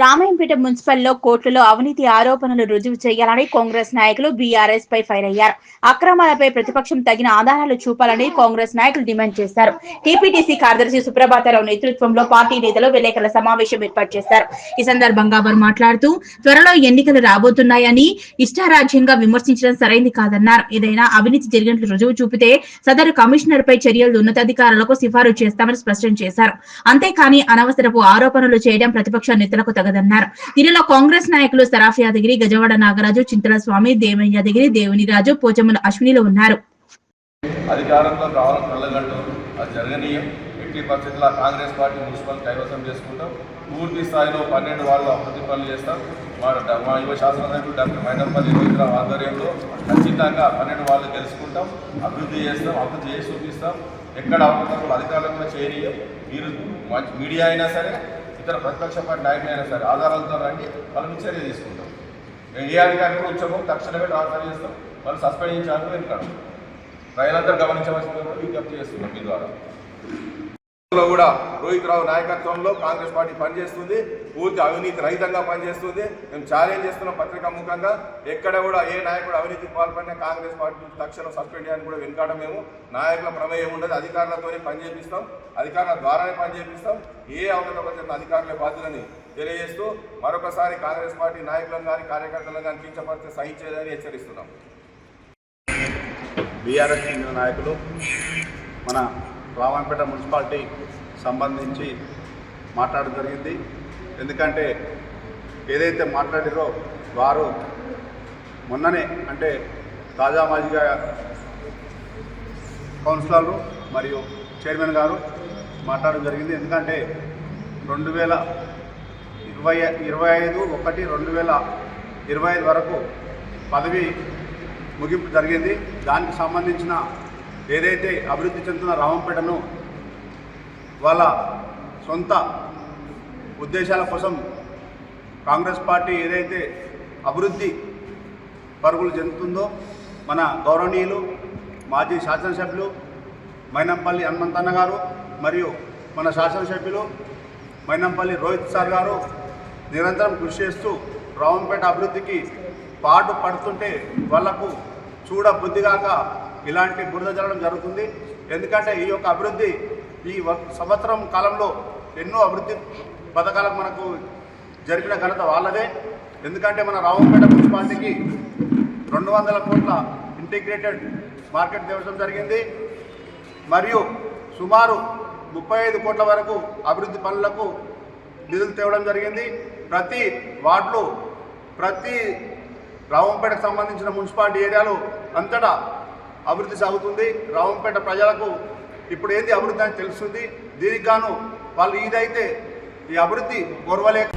రామాయంపేట మున్సిపల్లో కోర్టులో అవినీతి ఆరోపణలు రుజువు చేయాలని కాంగ్రెస్ నాయకులు బీఆర్ఎస్ పై ఫైర్ అయ్యారు. అక్రమాలపై ప్రతిపక్షం తగిన ఆధారాలు చూపాలని కాంగ్రెస్ నాయకులు డిమాండ్ చేశారు. టీపీటీసీ కార్యదర్శి సుప్రభాతరావు నేతృత్వంలో పార్టీ నేతలు విలేకరుల సమావేశం ఏర్పాటు చేశారు. ఈ సందర్భంగా వారు మాట్లాడుతూ త్వరలో ఎన్నికలు రాబోతున్నాయని ఇష్టారాజ్యంగా విమర్శించడం సరైంది కాదన్నారు. ఏదైనా అవినీతి జరిగినట్లు రుజువు చూపితే సదరు కమిషనర్ పై చర్యలు ఉన్నతాధికారులకు సిఫారసు చేస్తామని స్పష్టం చేశారు. అంతేకాని అనవసరపు ఆరోపణలు చేయడం ప్రతిపక్ష నేతలకు తగదన్నారు. దీనిలో కాంగ్రెస్ నాయకులు సరాఫ్ యాదగిరి, గజవాడ నాగరాజు, చింతల స్వామి, దేవయ్య యాదగిరి, దేవుని రాజు, పోచమ్మల అశ్వినిలు ఉన్నారు. అధికారంలో రావడం కళ్ళగంటూ అది జరగనీయం. ఎట్టి పరిస్థితుల్లో కాంగ్రెస్ పార్టీ మున్సిపల్ కైవసం చేసుకుంటాం. పూర్తి స్థాయిలో 12 వాళ్ళు అభివృద్ధి పనులు చేస్తాం. మా యువ శాసనసభ్యులు డాక్టర్ మైనంపల్లి రోహితరావు ఆధ్వర్యంలో ఖచ్చితంగా 12 వాళ్ళు తెలుసుకుంటాం, అభివృద్ధి చేస్తాం, అభివృద్ధి చేసి చూపిస్తాం. ఎక్కడ అవకాశాలు అధికారులు కూడా చేయనీయం. మీరు మీడియా అయినా సరే, ఇతర ప్రతిపక్ష పార్టీ నాయకులు అయినా సరే ఆధారాలతో రండి, వాళ్ళని చర్య తీసుకుంటాం. మేము ఏ అధికారులు కూడా ఉంచామో తక్షణమే ట్రాన్స్ఫర్ చేస్తాం. వాళ్ళు సస్పెండ్ చేయించాలని వెనుకాడు ప్రజలందరూ గమనించవలసింది కూడా విజ్ఞప్తి చేస్తున్నాం. మీ ద్వారా కూడా రోహితరావు నాయకత్వంలో కాంగ్రెస్ పార్టీ పనిచేస్తుంది, పూర్తి అవినీతి రహితంగా పనిచేస్తుంది. మేము ఛాలెంజ్ చేస్తున్నాం పత్రికా ముఖంగా. ఎక్కడ కూడా ఏ నాయకుడు అవినీతికి పాల్పడినా కాంగ్రెస్ పార్టీ తక్షణం సస్పెండ్ చేయడానికి కూడా వెనుకాడం. మేము నాయకుల ప్రమేయం ఉండదు, అధికారులతోనే పనిచేపిస్తాం, అధికారుల ద్వారానే పనిచేపిస్తాం. ఏ అవకతవకలు అధికారుల బాధ్యతని తెలియజేస్తూ మరొకసారి కాంగ్రెస్ పార్టీ నాయకులను కానీ కార్యకర్తలను కానీ కించపరిస్తే సహించేదని హెచ్చరిస్తున్నాం. బీఆర్ఎస్ చెందిన నాయకులు మన రామాయంపేట మున్సిపాలిటీ సంబంధించి మాట్లాడడం జరిగింది. ఎందుకంటే ఏదైతే మాట్లాడారో వారు మొన్ననే అంటే తాజా మాజీగా కౌన్సిలర్లు మరియు చైర్మన్ గారు మాట్లాడడం జరిగింది. ఎందుకంటే 2025 వరకు పదవి ముగింపు జరిగింది. దానికి సంబంధించిన ఏదైతే అభివృద్ధి చెందుతున్న రామంపేటను వాళ్ళ సొంత ఉద్దేశాల కోసం కాంగ్రెస్ పార్టీ ఏదైతే అభివృద్ధి పరుగులు చెందుతుందో మన గౌరవనీయులు మాజీ శాసనసభ్యులు మైనంపల్లి హనుమంతన్న గారు మరియు మన శాసనసభ్యులు మైనంపల్లి రోహిత్ సార్ గారు నిరంతరం కృషి చేస్తూ రామంపేట అభివృద్ధికి పాటు పడుతుంటే వాళ్లకు చూడ బుద్ధిగాక ఇలాంటి బురద జరగడం జరుగుతుంది. ఎందుకంటే ఈ యొక్క అభివృద్ధి ఈ సంవత్సరం కాలంలో ఎన్నో అభివృద్ధి పథకాలకు మనకు జరిపిన ఘనత వాళ్ళదే. ఎందుకంటే మన రామంపేట మున్సిపాలిటీకి 200 కోట్ల ఇంటిగ్రేటెడ్ మార్కెట్ తేవడం జరిగింది. మరియు సుమారు 35 కోట్ల వరకు అభివృద్ధి పనులకు నిధులు తేవడం జరిగింది. ప్రతి వార్డులో ప్రతి రామంపేటకు సంబంధించిన మున్సిపాలిటీ ఏరియాలో అంతటా అభివృద్ధి సాగుతుంది. రామంపేట ప్రజలకు ఇప్పుడు ఏంది అభివృద్ధి అని తెలుస్తుంది. దీనికి గాను వాళ్ళు ఇదైతే ఈ అభివృద్ధి కోరవలేక